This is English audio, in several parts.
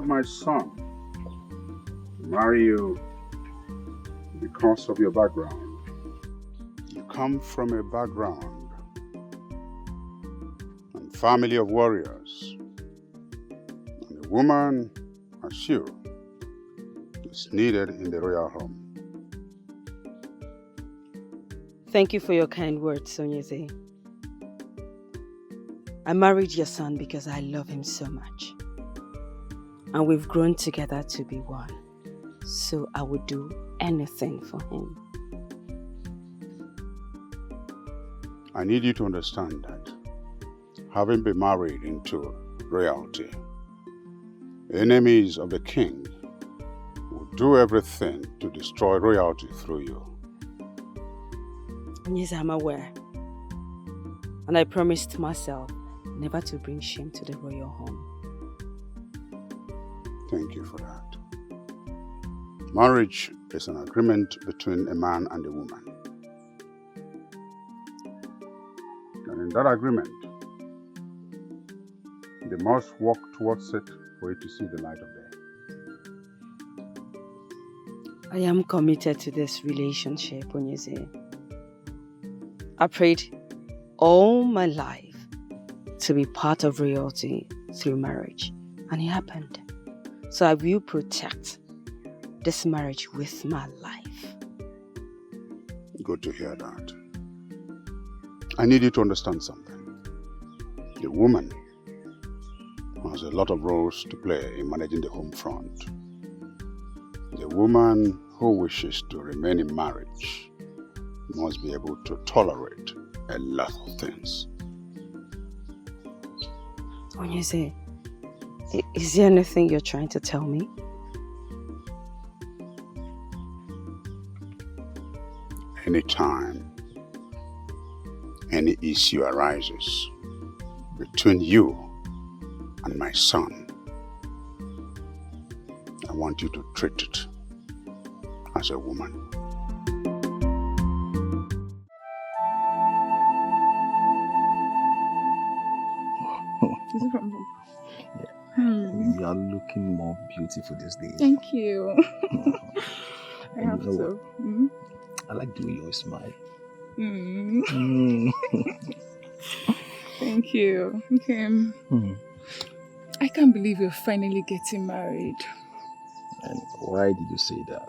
allowed my son to marry you because of your background. You come from a background and family of warriors. And a woman as you is needed in the royal home. Thank you for your kind words, Onyeze. I married your son because I love him so much. And we've grown together to be one. So I would do anything for him. I need you to understand that having been married into royalty, enemies of the king will do everything to destroy royalty through you. Yes, I'm aware. And I promised myself never to bring shame to the royal home. Thank you for that. Marriage is an agreement between a man and a woman. And in that agreement, they must work towards it for it to see the light of day. I am committed to this relationship, Onyeze. I prayed all my life to be part of royalty through marriage, and it happened. So I will protect this marriage with my life. Good to hear that. I need you to understand something. The woman has a lot of roles to play in managing the home front. The woman who wishes to remain in marriage must be able to tolerate a lot of things. Onyeze, is there anything you're trying to tell me? Anytime any issue arises between you and my son, I want you to treat it as a woman. Is it from home? Yeah. You are looking more beautiful these days. Thank you. I have to. I like the way you always smile. Thank you. Okay. I can't believe you're finally getting married. And why did you say that?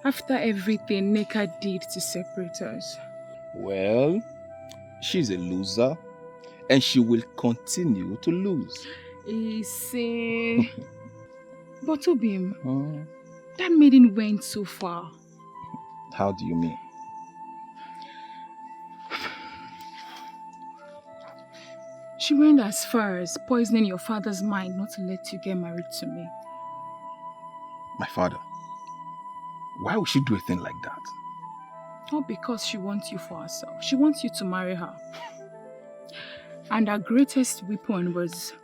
After everything Neka did to separate us. Well, she's a loser and she will continue to lose. Esin. But Obim, that maiden went so far. How do you mean? She went as far as poisoning your father's mind not to let you get married to me. My father? Why would she do a thing like that? Not because she wants you for herself. She wants you to marry her. And her greatest weapon was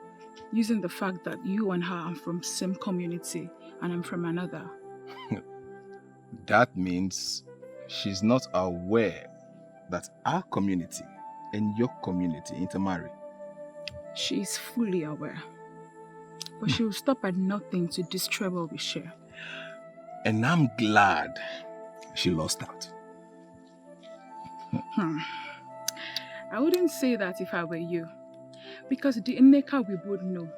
using the fact that you and her are from the same community and I'm from another. That means she's not aware that our community and your community intermarry. She is fully aware. But she will stop at nothing to destroy what we share. And I'm glad she lost out. I wouldn't say that if I were you. Because the Nneka we both know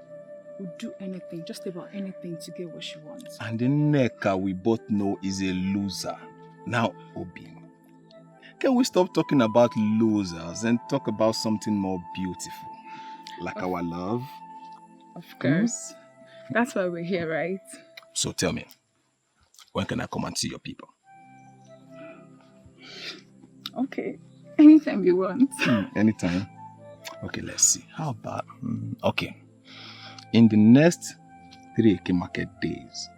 would do anything, just about anything to get what she wants. And the Nneka we both know is a loser. Now, Obi, can we stop talking about losers and talk about something more beautiful? Like our love? Of course. That's why we're here, right? So tell me, when can I come and see your people? Okay. Anytime you want. Anytime? Okay, let's see. How about... okay. In the next 3 Eke market days,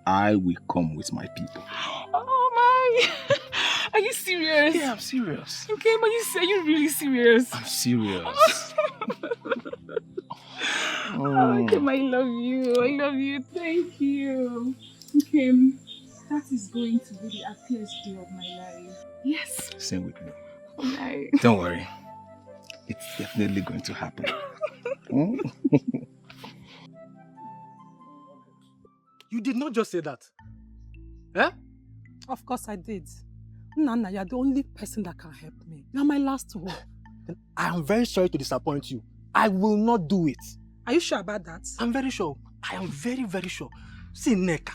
I will come with my people. Oh my! Are you serious? Yeah, I'm serious. Okay, but you say you're really serious. I'm serious. Oh, Kim, I love you. I love you. Thank you. Okay, that is going to be the happiest day of my life. Yes. Same with me. Right. Don't worry. It's definitely going to happen. You did not just say that. Eh? Of course I did. Nana, you're the only person that can help me. You're my last hope. I am very sorry to disappoint you. I will not do it. Are you sure about that? I'm very sure. I am very, very sure. See, Neka,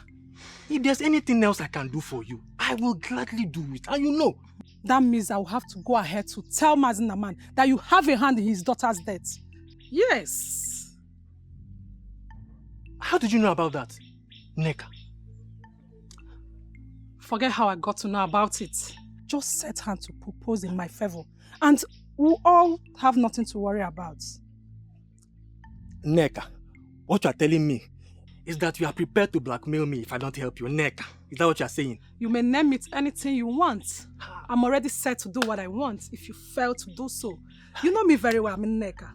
if there's anything else I can do for you, I will gladly do it. And you know. That means I will have to go ahead to tell Mazinaman that you have a hand in his daughter's death. Yes. How did you know about that, Neka? Forget how I got to know about it. Just set hand to propose in my favor. And we'll all have nothing to worry about. Neka, what you are telling me is that you are prepared to blackmail me if I don't help you. Neka, is that what you are saying? You may name it anything you want. I'm already set to do what I want if you fail to do so. You know me very well, I'm in Neka.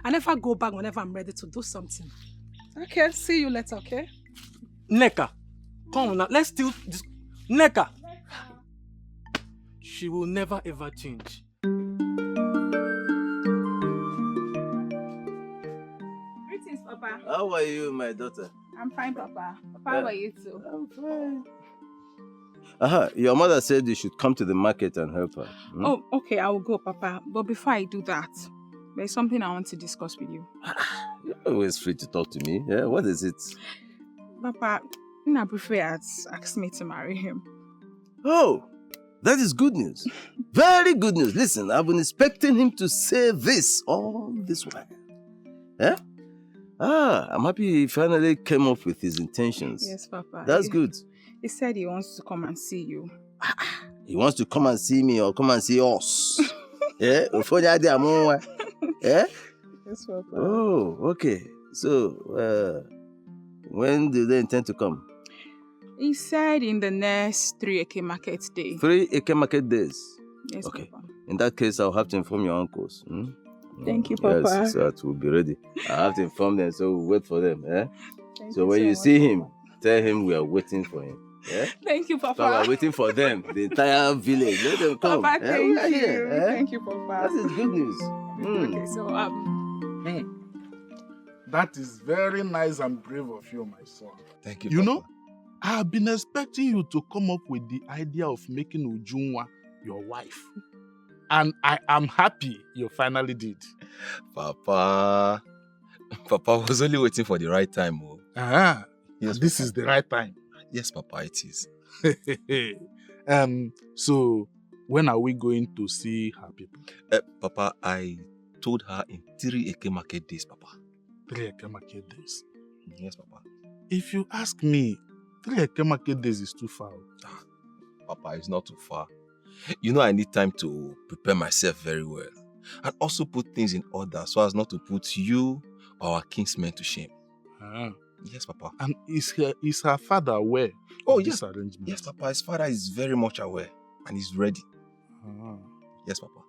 I never go back whenever I'm ready to do something. Okay, see you later, okay? Neka, come on now, let's still... Neka! She will never ever change. Greetings, Papa. How are you, my daughter? I'm fine, Papa. Papa, how are you too? I'm fine. Your mother said you should come to the market and help her. Hmm? Oh, okay, I will go, Papa. But before I do that, there's something I want to discuss with you. You're always free to talk to me. Yeah, what is it? Papa, Nabufe has asked me to marry him. Oh, that is good news. Very good news. Listen, I've been expecting him to say this all this while. Yeah? I'm happy he finally came up with his intentions. Yes, Papa. That's good. He said he wants to come and see you. He wants to come and see me or come and see us. Yeah? Yeah? Yes, Papa. Oh, okay. So, when do they intend to come? He said in the next 3 Eke market day. 3 Eke market days? Yes, okay. Papa. In that case, I'll have to inform your uncles. Thank you, Papa. Yes, so that we'll be ready. I have to inform them, so we'll wait for them. Eh? So when so you much, see him, tell him we are waiting for him. Yeah? Thank you, Papa. So we're waiting for them, the entire village. Let them come. Papa, thank We are you. here, eh? Thank you, Papa. That is good news. Okay, so That is very nice and brave of you, my son. Thank you, You Papa. know, I have been expecting you to come up with the idea of making Ujunwa your wife. And I am happy you finally did. Papa was only waiting for the right time. Oh. Yes, this is the right time. Yes, Papa, it is. So, when are we going to see her people? Papa, I told her in 3 Eke market days, Papa. 3 Eke market days. Yes, Papa. If you ask me, 3 Eke market days is too far. Papa, it's not too far. You know I need time to prepare myself very well. And also put things in order so as not to put you or our kinsmen to shame. Yes, Papa. And is her father aware of this arrangement? Yes, Papa. His father is very much aware and he's ready. Yes, Papa.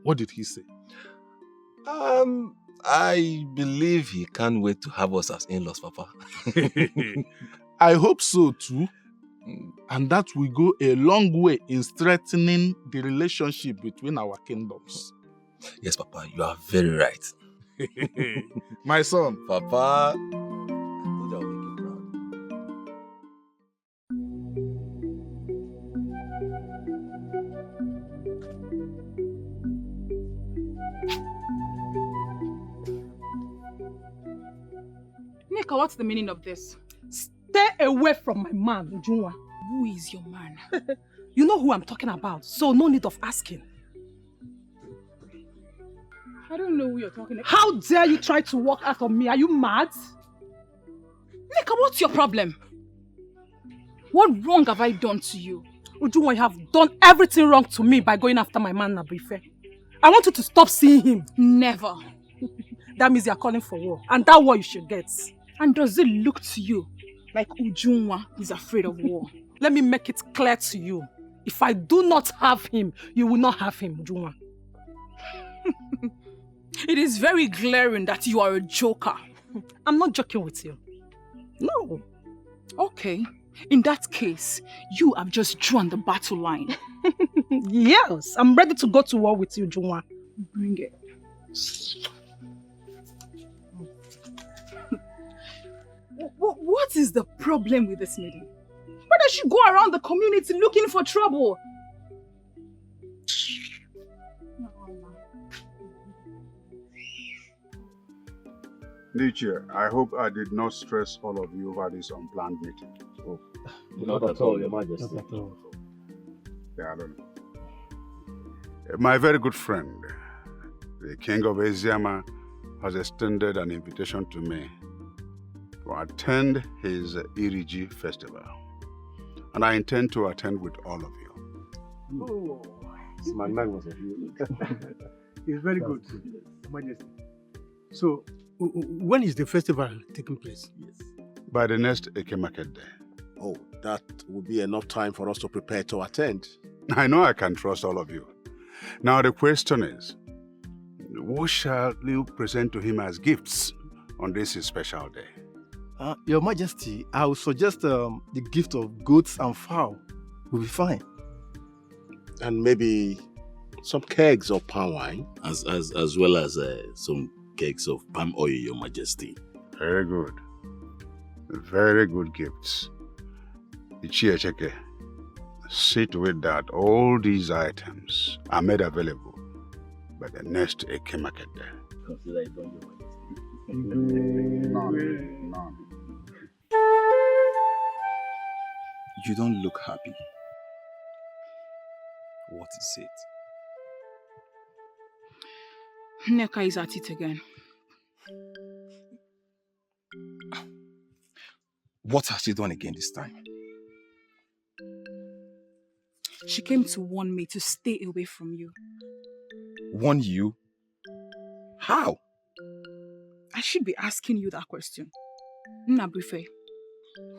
What did he say? I believe he can't wait to have us as in-laws, Papa. I hope so too. And that will go a long way in strengthening the relationship between our kingdoms. Yes, Papa. You are very right. My son. Papa. Nika, what's the meaning of this? Stay away from my man, Ujunwa. Who is your man? You know who I'm talking about, so no need of asking. I don't know who you're talking about. How dare you try to walk out on me? Are you mad? Nika, what's your problem? What wrong have I done to you? Ujunwa, you have done everything wrong to me by going after my man, Nabrife. I want you to stop seeing him. Never. That means you're calling for war. And that war you should get. And does it look to you like Ujunwa is afraid of war? Let me make it clear to you. If I do not have him, you will not have him, Ujunwa. It is very glaring that you are a joker. I'm not joking with you. No. Okay. In that case, you have just drawn the battle line. Yes, I'm ready to go to war with you, Ujunwa. Bring it. What What is the problem with this maiden? Why does she go around the community looking for trouble? Lineage, I hope I did not stress all of you over this unplanned meeting. Oh, not at all, Your Majesty. Not at all. Yeah, I don't know. My very good friend, the King of Eziama, has extended an invitation to me to attend his Iriji festival. And I intend to attend with all of you. Oh, It's magnanimous of you. it's very good, Your Majesty. So, when is the festival taking place? Yes. By the next Eke Market Day. Oh, that will be enough time for us to prepare to attend. I know I can trust all of you. Now the question is, what shall you present to him as gifts on this his special day? Your Majesty, I would suggest the gift of goats and fowl will be fine. And maybe some kegs of palm wine. As well as some kegs of palm oil, Your Majesty. Very good. Very good gifts. Ichiecheke, see to it that all these items are made available by the next Eke Market Day. Consider it done, Your Majesty. None. You don't look happy. What is it? Nneka is at it again. What has she done again this time? She came to warn me to stay away from you. Warn you? How? I should be asking you that question. Nnabrife,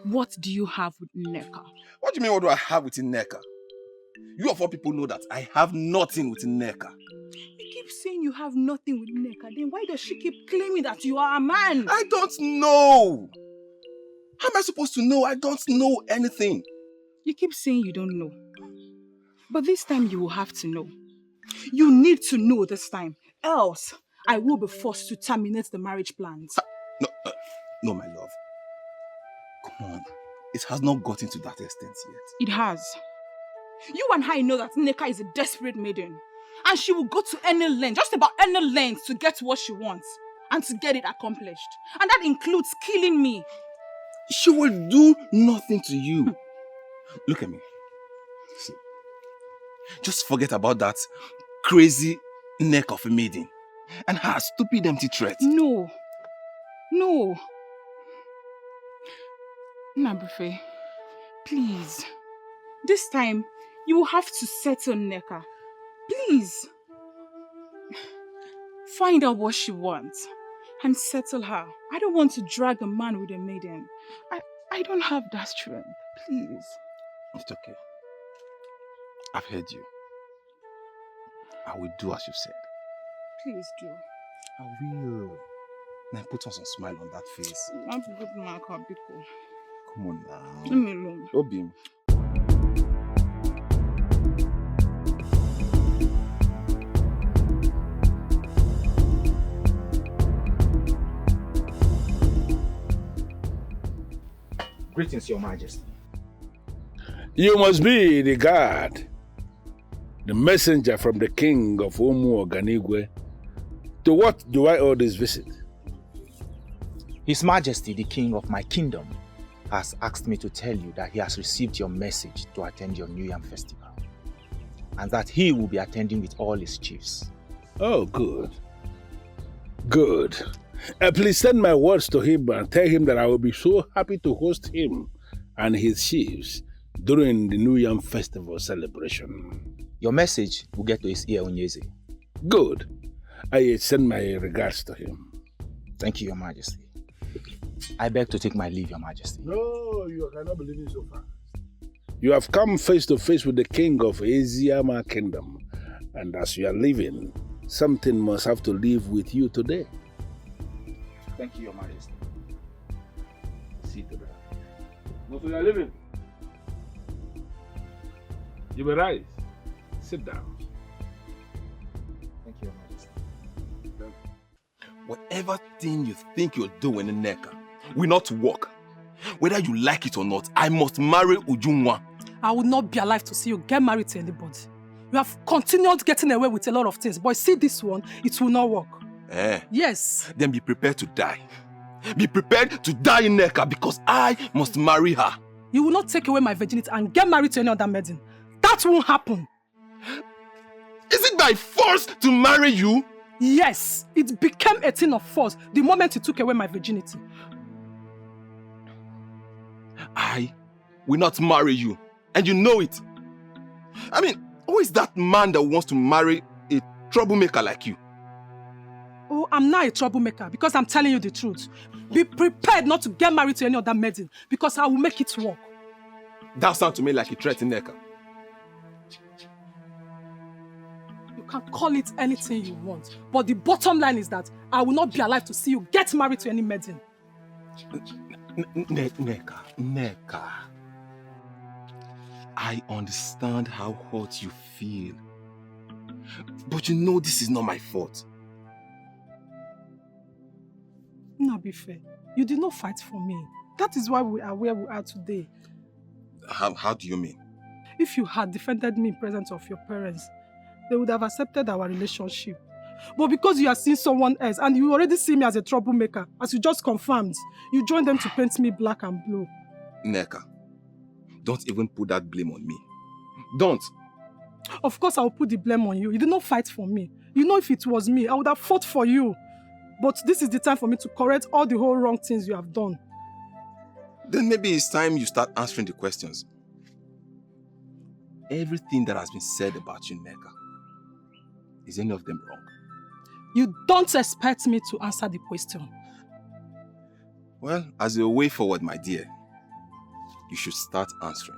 what do you have with Nneka? What do you mean, what do I have with Nneka? You of all people know that I have nothing with Nneka. You keep saying you have nothing with Nneka, then why does she keep claiming that you are a man? I don't know. How am I supposed to know? I don't know anything. You keep saying you don't know. But this time you will have to know. You need to know this time. Else, I will be forced to terminate the marriage plans. No, my love. Come on. It has not gotten to that extent yet. It has. You and I know that Nneka is a desperate maiden. And she will go to any length, just about any length, to get what she wants. And to get it accomplished. And that includes killing me. She will do nothing to you. Look at me. See. Just forget about that crazy neck of a maiden. And her stupid empty threat. No. No. Nnabrife, please. This time, you will have to settle Nneka. Please. Find out what she wants and settle her. I don't want to drag a man with a maiden. I don't have that strength. Please. It's okay. I've heard you. I will do as you said. Please do. I will. Now put on some smile on that face. I'm good, Mark. Come on now. Leave me alone. Obim. Greetings, Your Majesty. You must be the guard, the messenger from the king of Omu Oganigwe. To what do I owe this visit? His Majesty, the king of my kingdom, has asked me to tell you that he has received your message to attend your New Yam festival, and that he will be attending with all his chiefs. Oh, good. Good. Please send my words to him and tell him that I will be so happy to host him and his chiefs during the New Yam festival celebration. Your message will get to his ear, Onyeze. Good. I send my regards to him. Thank you, Your Majesty. I beg to take my leave, Your Majesty. No, you cannot believe it so fast. You have come face to face with the king of Eziama Kingdom, and as you are leaving, something must have to leave with you today. Thank you, Your Majesty. See to that. No, so you are leaving. You may rise. Sit down. Thank you, Your Majesty. Whatever thing you think you're doing, Nneka, will not work. Whether you like it or not, I must marry Ujunwa. I will not be alive to see you get married to anybody. You have continued getting away with a lot of things, but see this one, it will not work. Yes. Then be prepared to die. Be prepared to die in Neka because I must marry her. You will not take away my virginity and get married to any other maiden. That won't happen. Is it by force to marry you? Yes, it became a thing of force the moment you took away my virginity. I will not marry you, and you know it. I mean, who is that man that wants to marry a troublemaker like you? Oh, I'm not a troublemaker because I'm telling you the truth. Be prepared not to get married to any other maiden because I will make it work. That sounds to me like a threat in Neka. You can call it anything you want, but the bottom line is that I will not be alive to see you get married to any maiden. Neka. I understand how hurt you feel. But you know this is not my fault. No, be fair. You did not fight for me. That is why we are where we are today. How do you mean? If you had defended me in presence of your parents, they would have accepted our relationship. But because you have seen someone else and you already see me as a troublemaker, as you just confirmed, you joined them to paint me black and blue. Neka, don't even put that blame on me. Don't. Of course I will put the blame on you. You did not fight for me. You know if it was me, I would have fought for you. But this is the time for me to correct all the whole wrong things you have done. Then maybe it's time you start answering the questions. Everything that has been said about you, Neka, is any of them wrong? You don't expect me to answer the question. Well, as a way forward, my dear, you should start answering.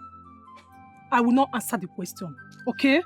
I will not answer the question, okay?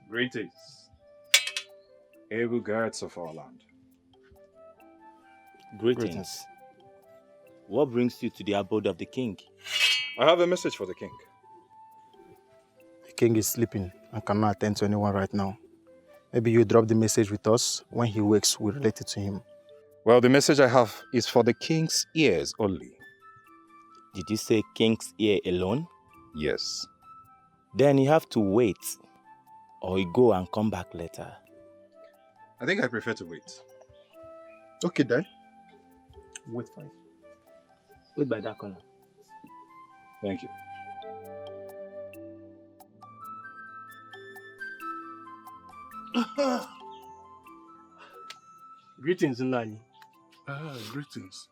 Greetings, able guards of our land. Greetings. What brings you to the abode of the king? I have a message for the king. The king is sleeping and cannot attend to anyone right now. Maybe you drop the message with us. When he wakes, we'll relate it to him. Well, the message I have is for the king's ears only. Did you say king's ear alone? Yes. Then you have to wait, or you go and come back later. I think I prefer to wait. Okay, then. Wait fine. Wait by that corner. Thank you. Greetings, Nani. Greetings.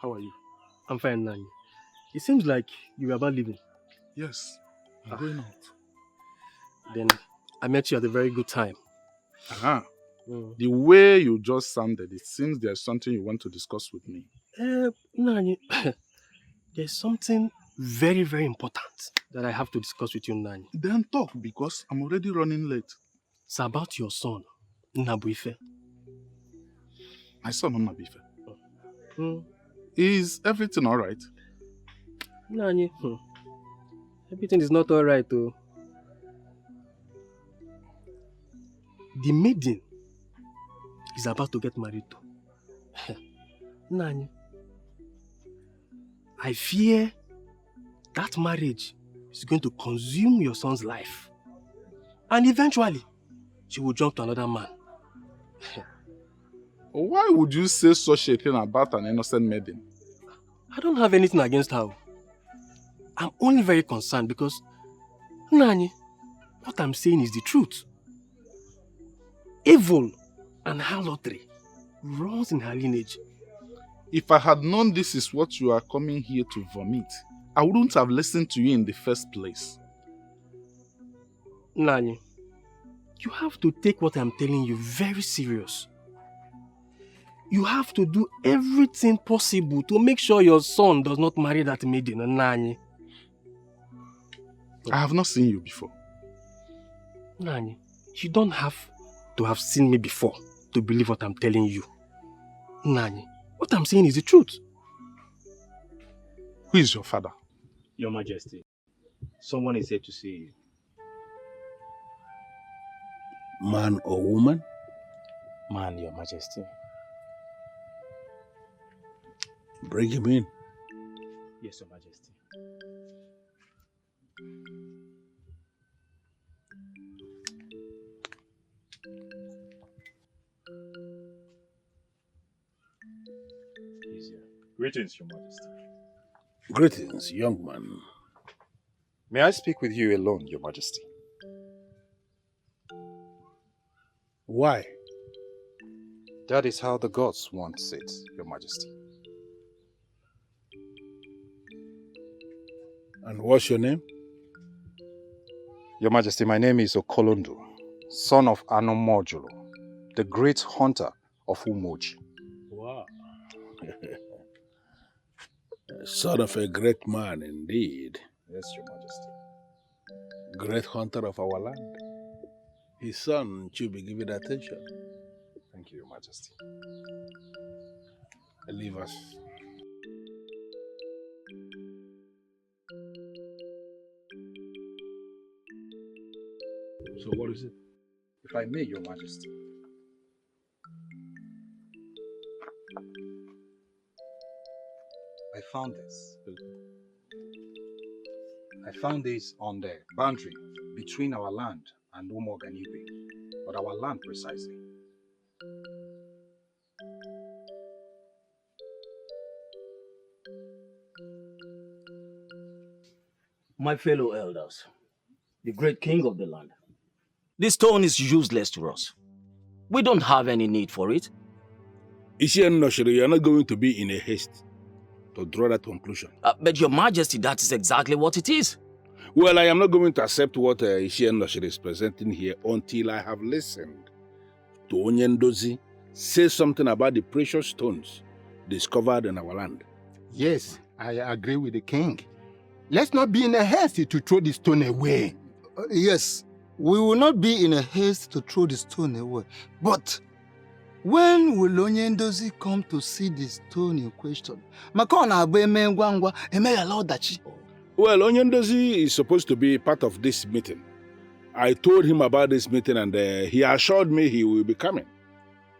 How are you? I'm fine, Nani. It seems like you were about leaving. Yes, I'm going out. Then I met you at a very good time. The way you just sounded, it seems there's something you want to discuss with me. Nani, there's something very, very important that I have to discuss with you, Nani. Then talk, because I'm already running late. It's about your son, Nnabuife. My son, Nnabuife. Is everything all right? Nani, everything is not all right, though. The maiden is about to get married to. Nani, I fear that marriage is going to consume your son's life. And eventually, she will jump to another man. Why would you say such a thing about an innocent maiden? I don't have anything against her. I'm only very concerned because, Nani, what I'm saying is the truth. Evil and harlotry runs in her lineage. If I had known this is what you are coming here to vomit, I wouldn't have listened to you in the first place. Nani, you have to take what I'm telling you very serious. You have to do everything possible to make sure your son does not marry that maiden, Nani. I have not seen you before. Nani, you don't have to have seen me before to believe what I'm telling you. Nani, what I'm saying is the truth. Who is your father? Your Majesty, someone is here to see you. Man or woman? Man, Your Majesty. Bring him in. Yes, Your Majesty. Easier. Greetings, Your Majesty. Greetings, young man. May I speak with you alone, Your Majesty? Why? That is how the gods want it, Your Majesty. And what's your name? Your Majesty, my name is Okolondo, son of Anomojulo, the great hunter of Umoji. Wow. Son of a great man indeed. Yes, Your Majesty. Great hunter of our land. His son should be given attention. Thank you, Your Majesty. Leave us. So what is it? If I may, Your Majesty. I found this. I found this on the boundary between our land and Umoganibe, but our land precisely. My fellow elders, the great king of the land, this stone is useless to us. We don't have any need for it. Esin, you're not going to be in a haste to draw that conclusion. But Your Majesty, that is exactly what it is. Well, I am not going to accept what Esin is presenting here until I have listened to Onyendozi say something about the precious stones discovered in our land. Yes, I agree with the king. Let's not be in a haste to throw the stone away. Yes, we will not be in a haste to throw the stone away. But when will Onyendozi come to see the stone in question? Well, Onyendozi is supposed to be part of this meeting. I told him about this meeting and he assured me he will be coming.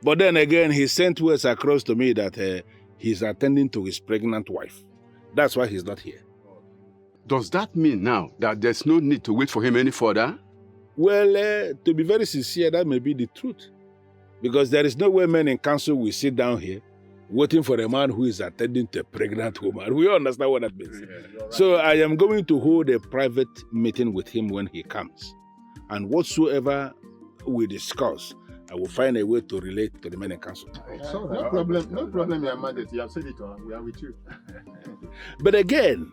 But then again, he sent words across to me that he's attending to his pregnant wife. That's why he's not here. Does that mean now that there's no need to wait for him any further? Well, to be very sincere, that may be the truth. Because there is no way men in council will sit down here waiting for a man who is attending to a pregnant woman. We understand what that means. Right. So I am going to hold a private meeting with him when he comes. And whatsoever we discuss, I will find a way to relate to the men in council. No problem, Your Majesty. You have said it to us. We are with you. But again,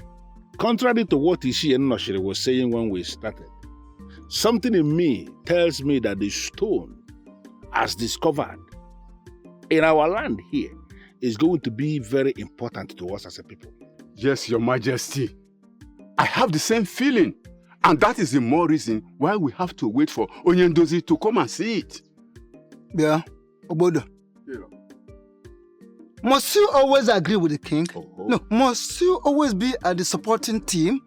contrary to what Ishi and Noshiri was saying when we started, something in me tells me that the stone, as discovered in our land here, is going to be very important to us as a people. Yes, Your Majesty. I have the same feeling. And that is the more reason why we have to wait for Onyendozi to come and see it. Yeah, Obodo. Yeah. Must you always agree with the king? No, must you always be at the supporting team?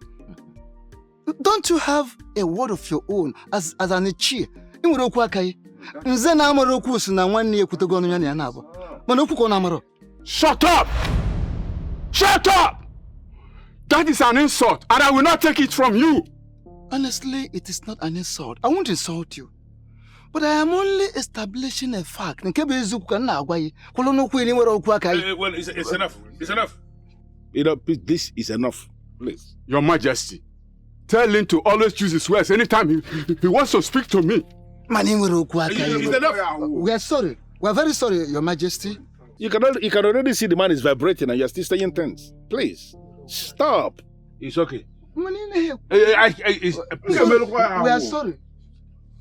Don't you have a word of your own as an Ichie? Shut up! Shut up! That is an insult, and I will not take it from you. Honestly, it is not an insult. I won't insult you. But I am only establishing a fact. Well, it's enough. It's enough. This is enough. Please. Your Majesty, tell him to always choose his words anytime he wants to speak to me. It's enough. We are sorry. We are very sorry, Your Majesty. You can already see the man is vibrating and you're still staying tense. Please, stop. It's okay. We are sorry.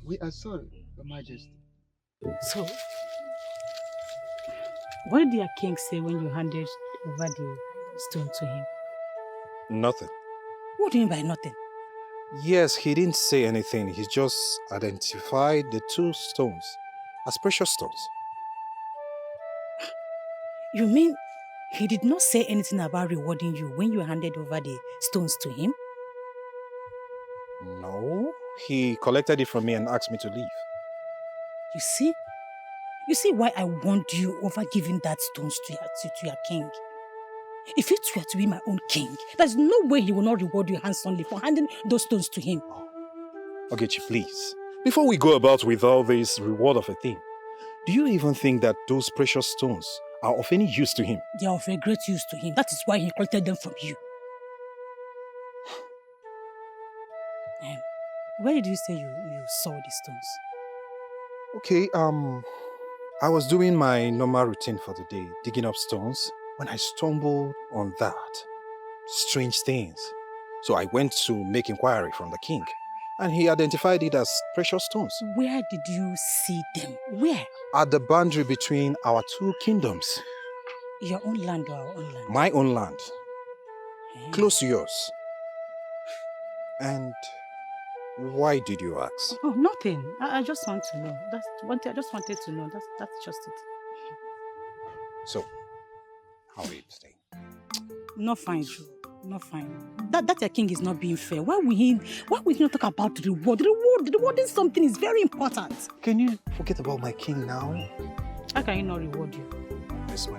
We are sorry, Your Majesty. So, what did your king say when you handed over the stone to him? Nothing. What do you mean by nothing? Yes, he didn't say anything. He just identified the 2 stones as precious stones. You mean he did not say anything about rewarding you when you handed over the stones to him? No, he collected it from me and asked me to leave. You see? You see why I warned you over giving that stones to your king? If it were to be my own king, there's no way he will not reward you handsomely for handing those stones to him. Ogechi, please. Before we go about with all this reward of a thing, do you even think that those precious stones are of any use to him? They are of a great use to him. That is why he collected them from you. Where did you say you saw the stones? Okay, I was doing my normal routine for the day, digging up stones, when I stumbled on that. Strange things. So I went to make inquiry from the king, and he identified it as precious stones. Where did you see them? Where? At the boundary between our 2 kingdoms. Your own land or our own land? My own land. Close to yours. And why did you ask? Oh, nothing. I just want to know. I just wanted to know. That's just it. So, how are you today? Not fine, Joe. Not fine. That your king is not being fair. Why will he not talk about the reward? The rewarding something is very important. Can you forget about my king now? How can he not reward you? This way.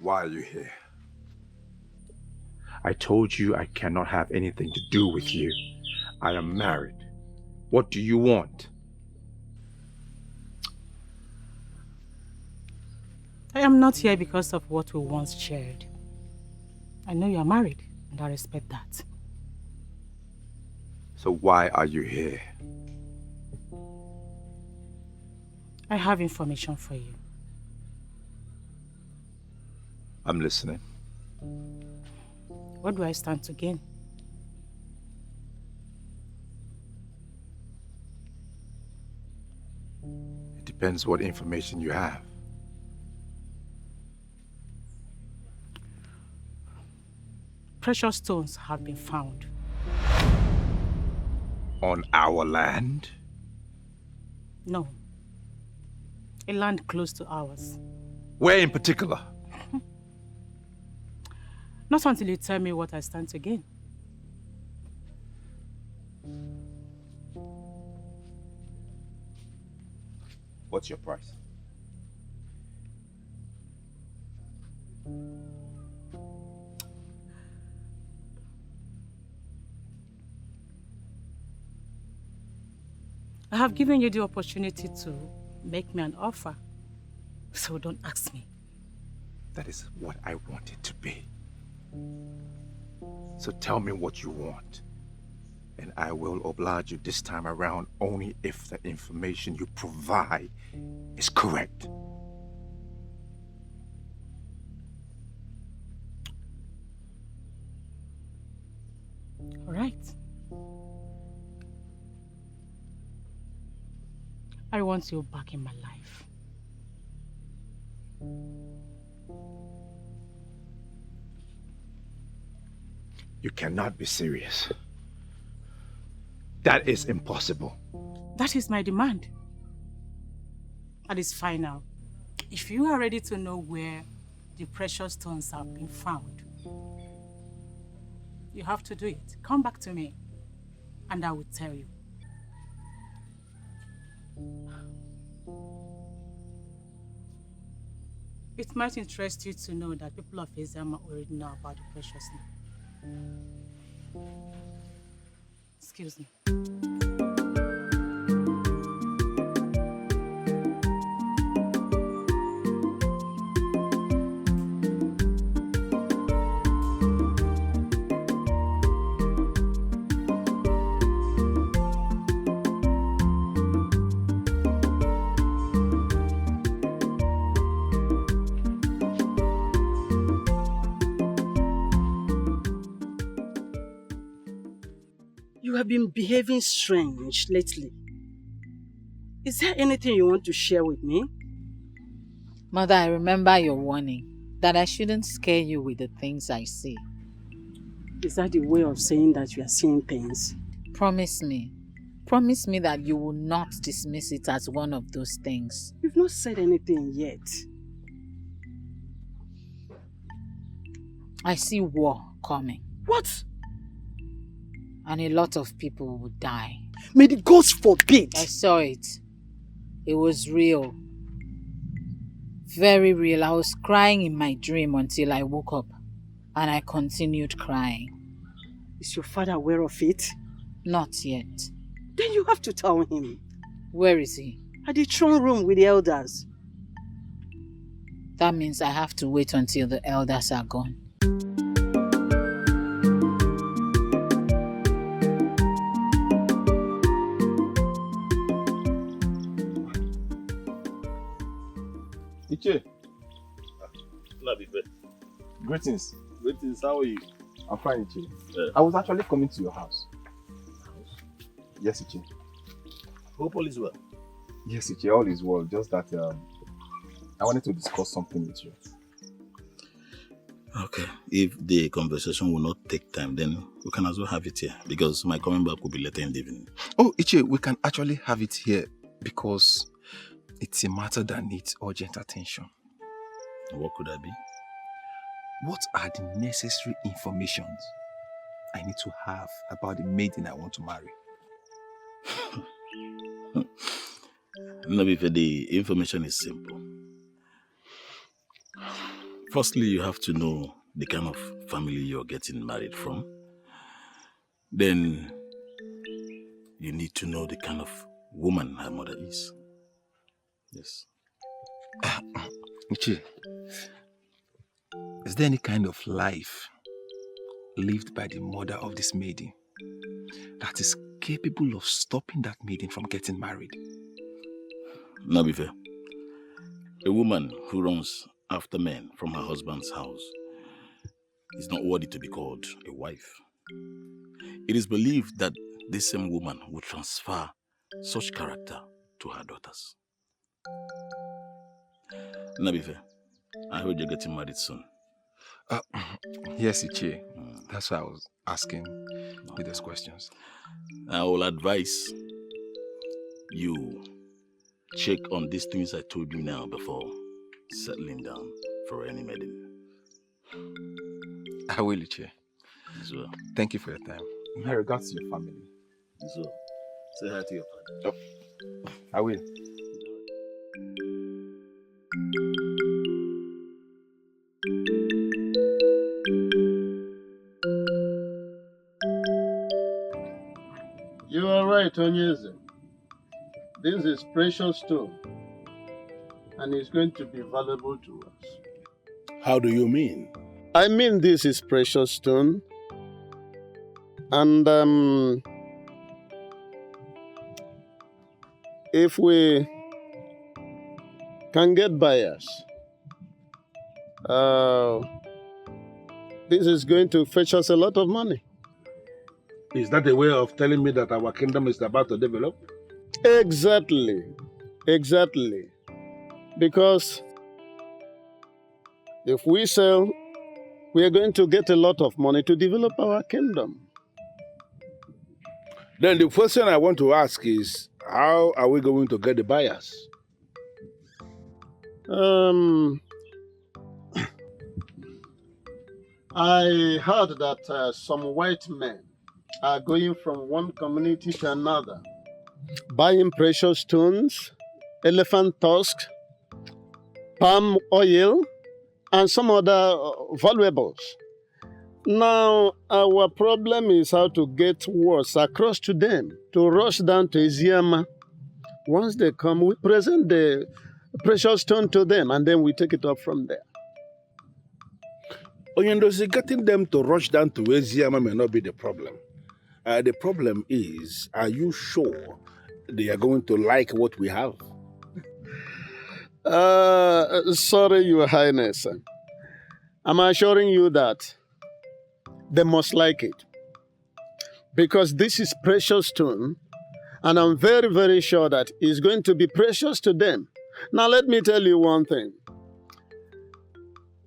Why are you here? I told you I cannot have anything to do with you. I am married. What do you want? I am not here because of what we once shared. I know you are married, and I respect that. So why are you here? I have information for you. I'm listening. What do I stand to gain? It depends what information you have. Precious stones have been found. On our land? No. A land close to ours. Where in particular? Not until you tell me what I stand to gain. What's your price? I have given you the opportunity to make me an offer, so don't ask me. That is what I want it to be. So tell me what you want, and then I will oblige you this time around only if the information you provide is correct. All right. I want you back in my life. You cannot be serious. That is impossible. That is my demand. That is final. If you are ready to know where the precious stones have been found, you have to do it. Come back to me, and I will tell you. It might interest you to know that people of Esin already know about the precious stone. Excuse me. You have been behaving strange lately. Is there anything you want to share with me? Mother, I remember your warning that I shouldn't scare you with the things I see. Is that the way of saying that you are seeing things? Promise me. Promise me that you will not dismiss it as one of those things. You've not said anything yet. I see war coming. What? And a lot of people will die. May the gods forbid! I saw it. It was real. Very real. I was crying in my dream until I woke up. And I continued crying. Is your father aware of it? Not yet. Then you have to tell him. Where is he? At the throne room with the elders. That means I have to wait until the elders are gone. Iche. Greetings. Greetings, how are you? I'm fine, Iche. I was actually coming to your house. Yes, Iche. Hope all is well. Yes, Iche, all is well. Just that I wanted to discuss something with you. Okay. If the conversation will not take time, then we can as well have it here. Because my coming back will be later in the evening. Oh, Iche, we can actually have it here because it's a matter that needs urgent attention. What could that be? What are the necessary informations I need to have about the maiden I want to marry? Maybe the information is simple. Firstly, you have to know the kind of family you're getting married from. Then, you need to know the kind of woman her mother is. Yes. Iche, is there any kind of life lived by the mother of this maiden that is capable of stopping that maiden from getting married? Nabife, a woman who runs after men from her husband's house is not worthy to be called a wife. It is believed that this same woman will transfer such character to her daughters. Nabife, I heard you're getting married soon. Yes, Iche. That's why I was asking you those questions. I will advise you check on these things I told you now before settling down for any maiden. I will, Iche. So, thank you for your time. My regards to your family. So, say hi to your father. Oh, I will. You are right, Onyeze. This is precious stone, and it's going to be valuable to us. How do you mean? I mean this is precious stone, and if we can get buyers, this is going to fetch us a lot of money. Is that a way of telling me that our kingdom is about to develop? Exactly. Exactly. Because if we sell, we are going to get a lot of money to develop our kingdom. Then the question I want to ask is, how are we going to get the buyers? I heard that some white men are going from one community to another, buying precious stones, elephant tusks, palm oil, and some other valuables. Now, our problem is how to get words across to them, to rush down to Eziama. Once they come, we present the precious stone to them, and then we take it up from there. Onyendozi, getting them to rush down to Eziama may not be the problem. The problem is, are you sure they are going to like what we have? Sorry, Your Highness. I'm assuring you that they must like it. Because this is precious stone, and I'm very, very sure that it's going to be precious to them. Now, let me tell you one thing.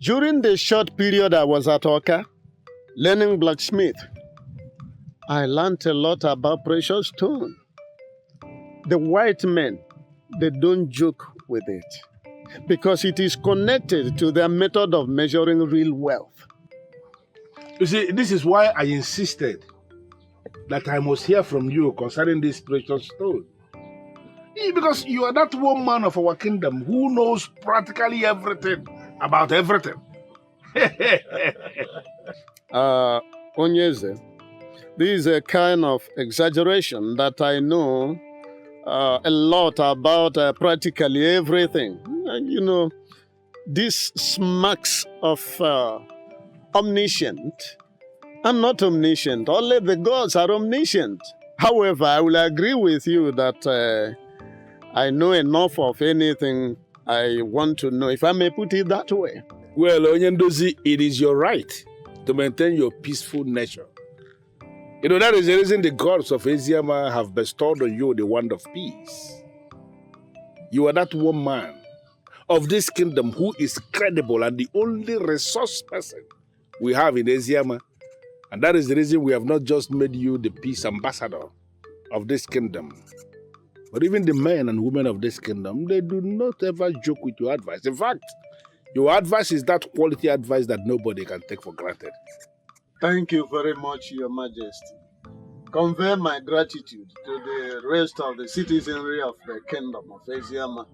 During the short period I was at Oka, learning blacksmith, I learned a lot about precious stone. The white men, they don't joke with it because it is connected to their method of measuring real wealth. You see, this is why I insisted that I must hear from you concerning this precious stone. Because you are that one man of our kingdom who knows practically everything about everything. Onyeze, this is a kind of exaggeration that I know a lot about practically everything. You know, this smacks of omniscient. I'm not omniscient. Only the gods are omniscient. However, I will agree with you that I know enough of anything I want to know, if I may put it that way. Well, Onyendozi, it is your right to maintain your peaceful nature. You know, that is the reason the gods of Eziama have bestowed on you the wand of peace. You are that one man of this kingdom who is credible and the only resource person we have in Eziama. And that is the reason we have not just made you the peace ambassador of this kingdom, but even the men and women of this kingdom, they do not ever joke with your advice. In fact, your advice is that quality advice that nobody can take for granted. Thank you very much, Your Majesty. Convey my gratitude to the rest of the citizenry of the kingdom of Eziama.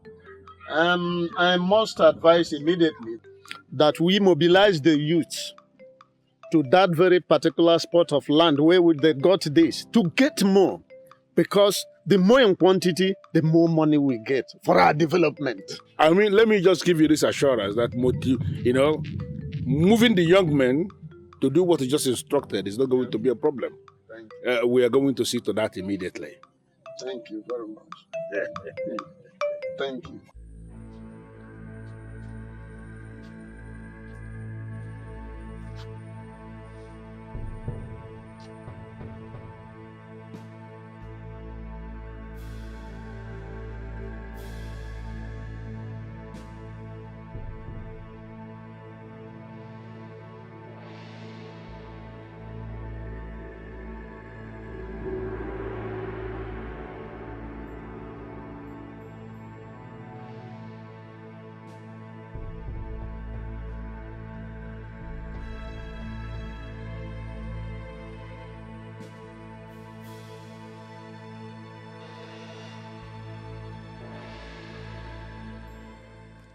I must advise immediately that we mobilize the youth to that very particular spot of land where they got this, to get more. Because the more in quantity, the more money we get for our development. I mean, let me just give you this assurance that, moving the young men to do what you just instructed is not going to be a problem. We are going to see to that immediately. Thank you very much. Thank you.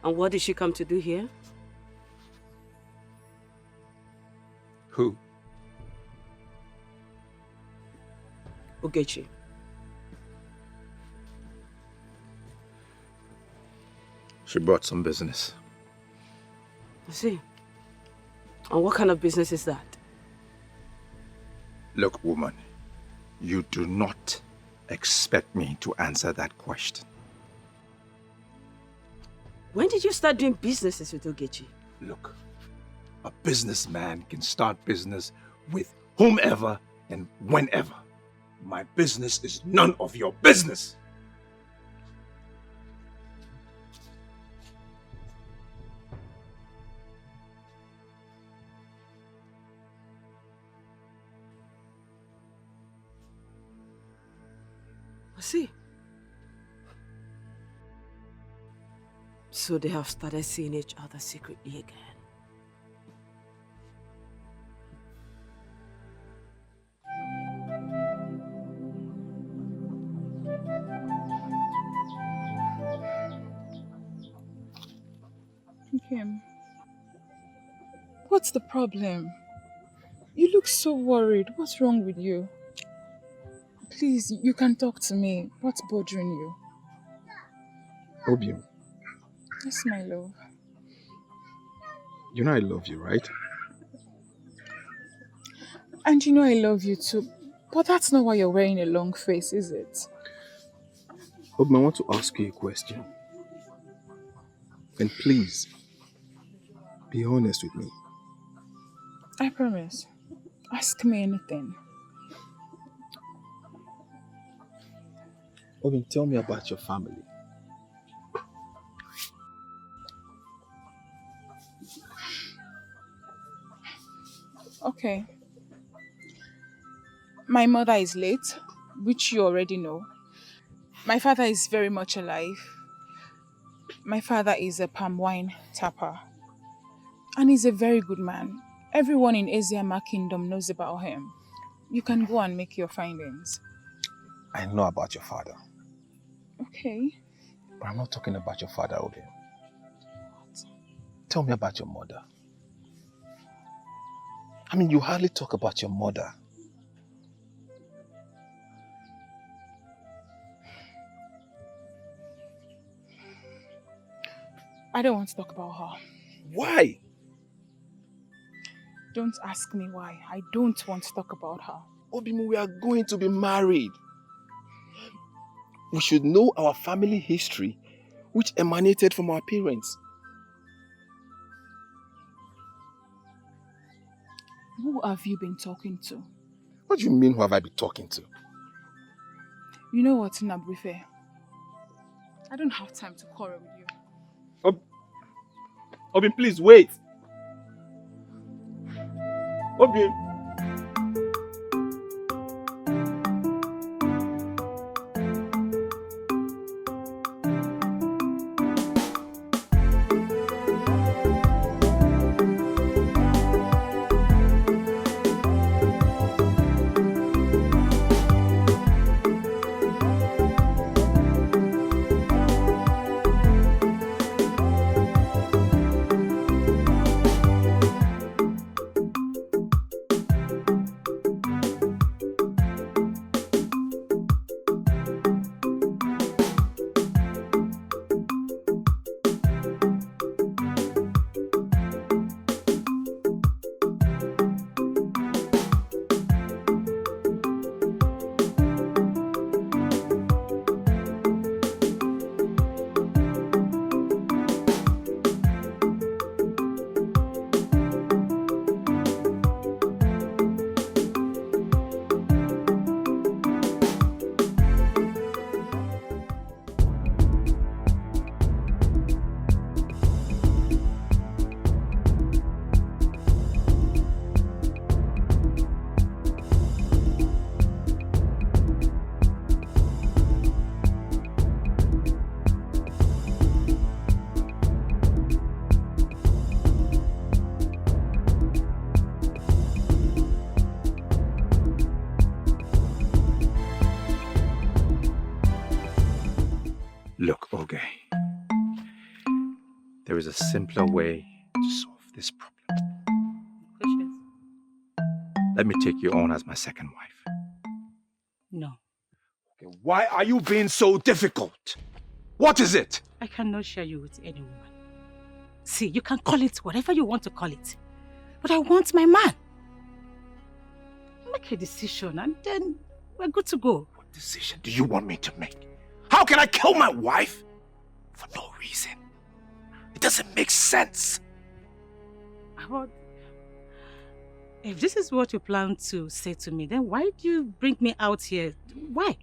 And what did she come to do here? Who? Ogechi. She brought some business. I see. And what kind of business is that? Look, woman, you do not expect me to answer that question. When did you start doing businesses with Ogechi? Look, a businessman can start business with whomever and whenever. My business is none of your business. I see. So they have started seeing each other secretly again. Kim, what's the problem? You look so worried. What's wrong with you? Please, you can talk to me. What's bothering you? Obium, Yes, my love. you know I love you, right? And you know I love you too. But that's not why you're wearing a long face, is it? Obium, I want to ask you a question. And please, be honest with me. I promise. Ask me anything. Obium, tell me about your family. Okay. My mother is late, which you already know. My father is very much alive. My father is a palm wine tapper. And he's a very good man. Everyone in Eziama Kingdom knows about him. You can go and make your findings. I know about your father, Okay. but I'm not talking about your father, Obium. Tell me about your mother. I mean, you hardly talk about your mother. I don't want to talk about her. Why? Don't ask me why. I don't want to talk about her. Obimu, we are going to be married. We should know our family history, which emanated from our parents. Who have you been talking to? What do you mean, who have I been talking to? You know what, Nabrife? I don't have time to quarrel with you. Obin, please wait. Obin. Look, Oge, there is a simpler way to solve this problem. Let me take you on as my second wife. No. Okay, why are you being so difficult? What is it? I cannot share you with any woman. See, you can call it whatever you want to call it. But I want my man. Make a decision and then we're good to go. decision do you want me to make? How can I kill my wife for no reason? It doesn't make sense. But if this is what you plan to say to me, then why do you bring me out here? Why?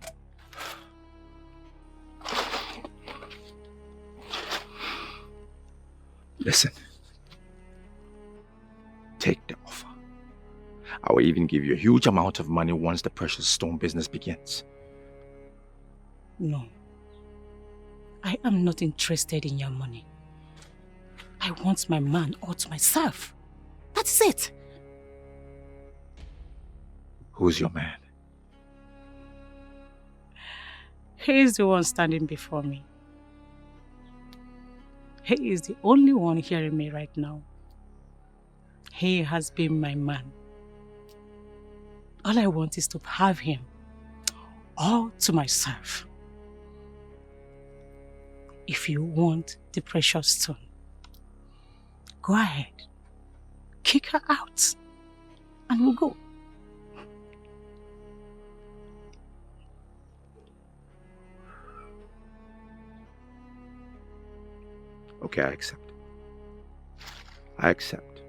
Listen. Take the offer. I will even give you a huge amount of money once the precious stone business begins. No. I am not interested in your money. I want my man all to myself. That's it. Who's your man? He is the one standing before me. He is the only one hearing me right now. He has been my man. All I want is to have him all to myself. If you want the precious stone, go ahead, kick her out, and we'll go. Okay, I accept. I accept.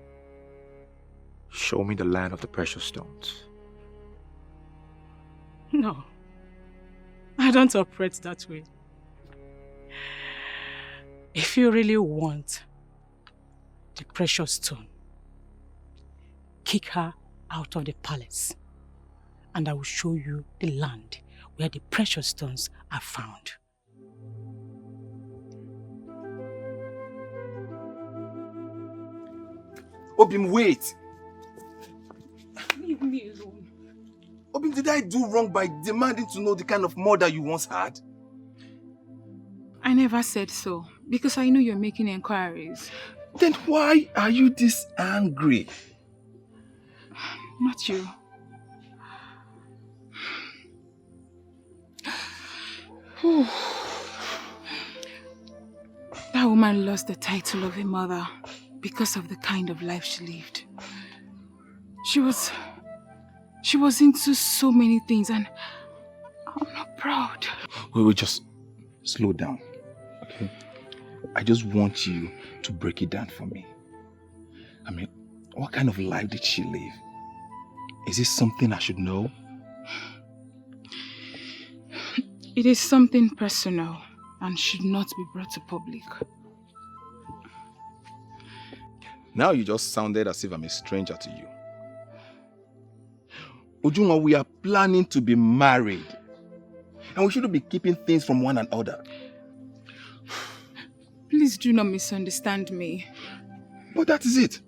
Show me the land of the precious stones. No, I don't operate that way. If you really want the precious stone, kick her out of the palace, and I will show you the land where the precious stones are found. Obim, wait! Leave me alone. Obim, did I do wrong by demanding to know the kind of mother you once had? I never said so, because I know you're making inquiries. Then why are you this angry? Not you. That woman lost the title of a mother because of the kind of life she lived. She was into so many things, and I'm not proud. We will just slow down, okay? I just want you to break it down for me. I mean, what kind of life did she live? Is this something I should know? It is something personal and should not be brought to public. Now you just sounded as if I'm a stranger to you. Ujunwa, we are planning to be married. And we shouldn't be keeping things from one another. Please do not misunderstand me. But that is it.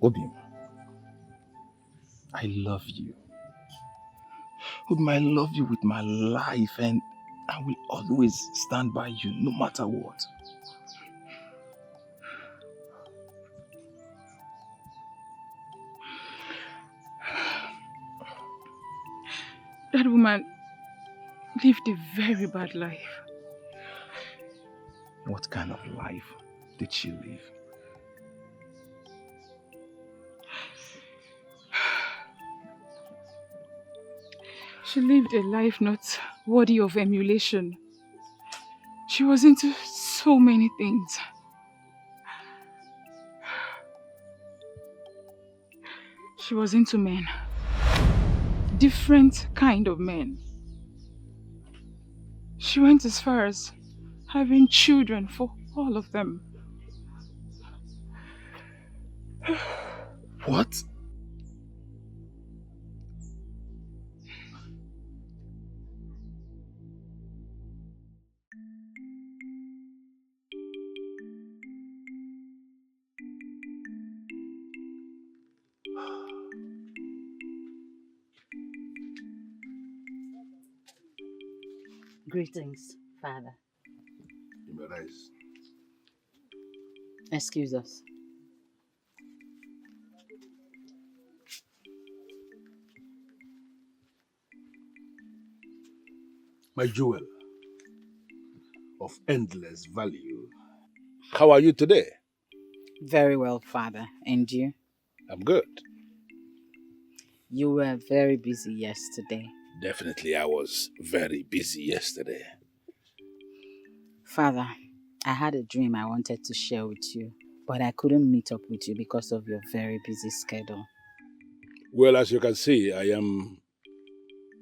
Obim, I love you. Obim, I love you with my life, and I will always stand by you no matter what. That woman lived a very bad life. What kind of life did she live? She lived a life not worthy of emulation. She was into so many things. She was into men. Different kind of men. She went as far as having children for all of them. What? Greetings, Father. You may rise. Excuse us. My jewel of endless value. How are you today? Very well, Father. And you? I'm good. You were very busy yesterday. Definitely, I was very busy yesterday. Father, I had a dream I wanted to share with you, but I couldn't meet up with you because of your very busy schedule. Well, as you can see, I am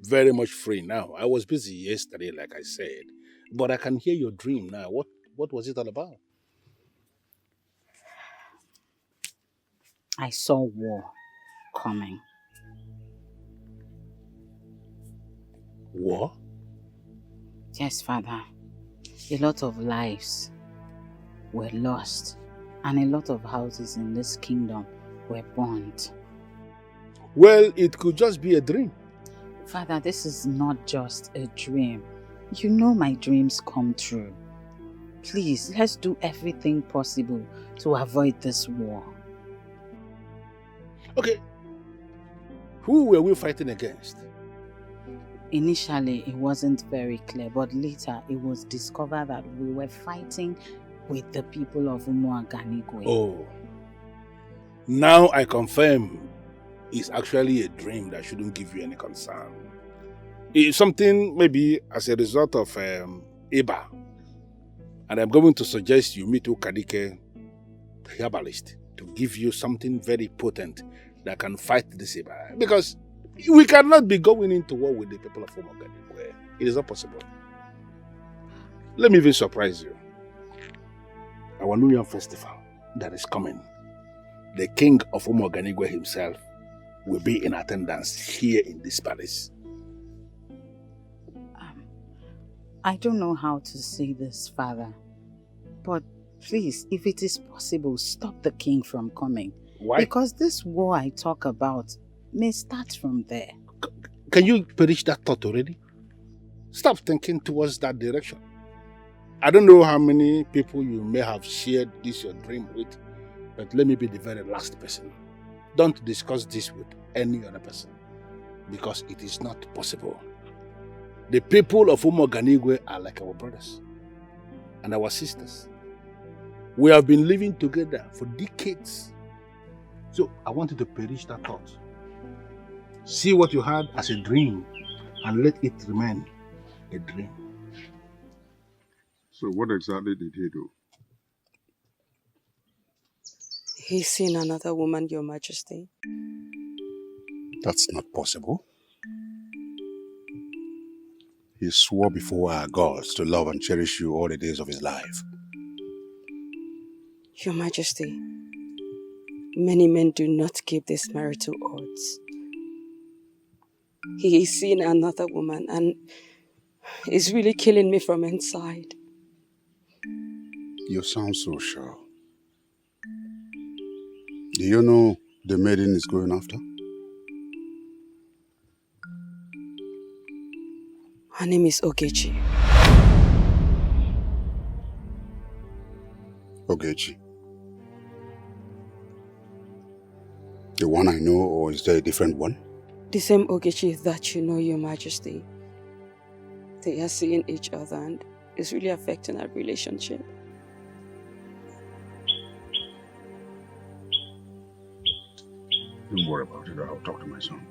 very much free now. I was busy yesterday, like I said, but I can hear your dream now. What was it all about? I saw war coming. War? Yes, Father. A lot of lives were lost, and a lot of houses in this kingdom were burnt. Well, it could just be a dream. Father, this is not just a dream. You know my dreams come true. Please, let's do everything possible to avoid this war. Okay. Who were we fighting against? Initially, it wasn't very clear, but later it was discovered that we were fighting with the people of Umuaganigwe. Oh. Now I confirm it's actually a dream that shouldn't give you any concern. It's something maybe as a result of Iba. And I'm going to suggest you meet Ukadike, the herbalist, to give you something very potent that can fight this Iba. Because we cannot be going into war with the people of Umuaganigwe. It is not possible. Let me even surprise you. Our New Year festival that is coming, the king of Umuaganigwe himself will be in attendance here in this palace. I don't know how to say this, Father, but please, if it is possible, stop the king from coming. Why? Because this war I talk about may start from there. Can you perish that thought already? Stop thinking towards that direction. I don't know how many people you may have shared this your dream with, but let me be the very last person. Don't discuss this with any other person, because it is not possible. The people of Umuaganigwe are like our brothers and our sisters. We have been living together for decades. So I want you to perish that thought. See what you had as a dream and let it remain a dream. So what exactly did he do? He's seen another woman, Your Majesty. That's not possible. He swore before our gods to love and cherish you all the days of his life. Your Majesty, many men do not keep these marital oaths. He is seeing another woman and is really killing me from inside. You sound so sure. Do you know the maiden is going after? Her name is Ogechi. Ogechi. The one I know, or is there a different one? The same Ogechi that you know, Your Majesty. They are seeing each other and it's really affecting our relationship. Don't worry about it. I'll talk to my son.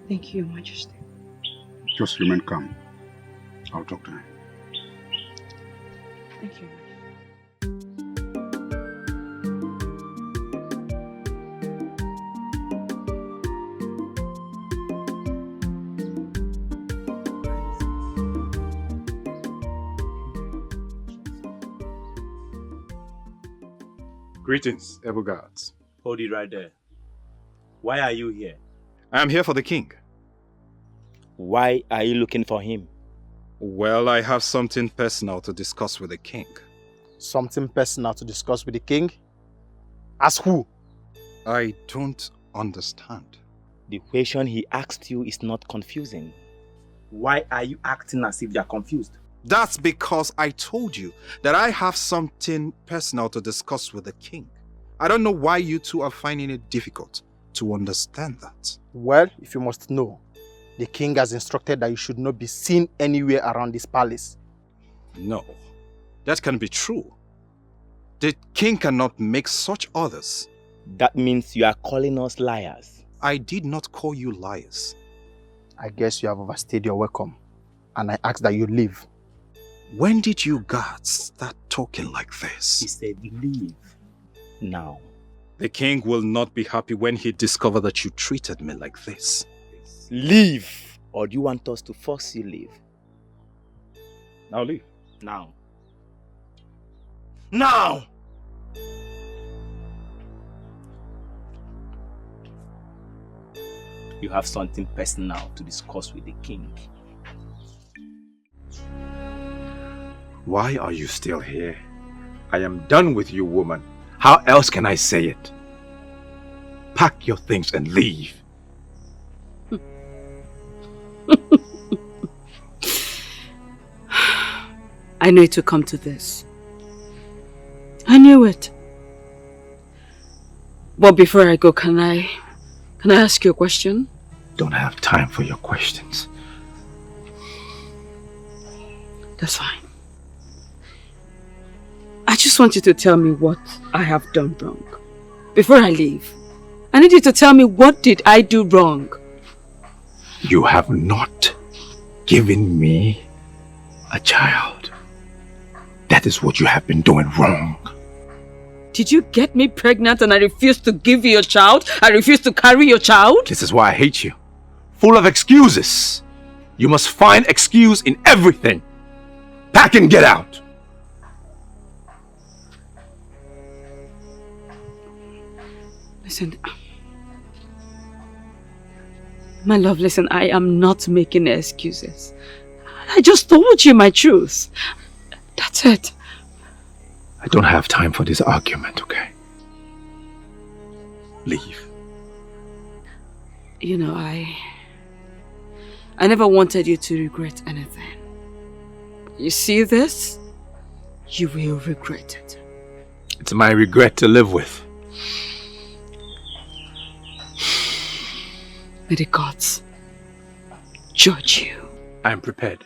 Thank you, Your Majesty. Just remain calm. I'll talk to him. Thank you. Greetings, able guards. Hold it right there. Why are you here? I am here for the king. Why are you looking for him? Well, I have something personal to discuss with the king. Something personal to discuss with the king? Ask who? I don't understand. The question he asked you is not confusing. Why are you acting as if you are confused? That's because I told you that I have something personal to discuss with the king. I don't know why you two are finding it difficult to understand that. Well, if you must know, the king has instructed that you should not be seen anywhere around this palace. No, that can be true. The king cannot make such orders. That means you are calling us liars. I did not call you liars. I guess you have overstayed your welcome, and I ask that you leave. When did you guys start talking like this? He said leave. Now. The king will not be happy when he discovers that you treated me like this. Leave! Or do you want us to force you leave? Now leave. Now. Now! You have something personal to discuss with the king. Why are you still here? I am done with you, woman. How else can I say it? Pack your things and leave. I knew it would come to this. I knew it. But before I go, can I ask you a question? Don't have time for your questions. That's fine. I just want you to tell me what I have done wrong. Before I leave, I need you to tell me, what did I do wrong? You have not given me a child. That is what you have been doing wrong. Did you get me pregnant and I refused to give you a child? I refused to carry your child? This is why I hate you. Full of excuses. You must find excuse in everything. Pack and get out. Listen, my love, listen, I am not making excuses. I just told you my truth. That's it. I don't have time for this argument, okay? Leave. You know, I never wanted you to regret anything. You see this? You will regret it. It's my regret to live with. May the gods judge you. I am prepared.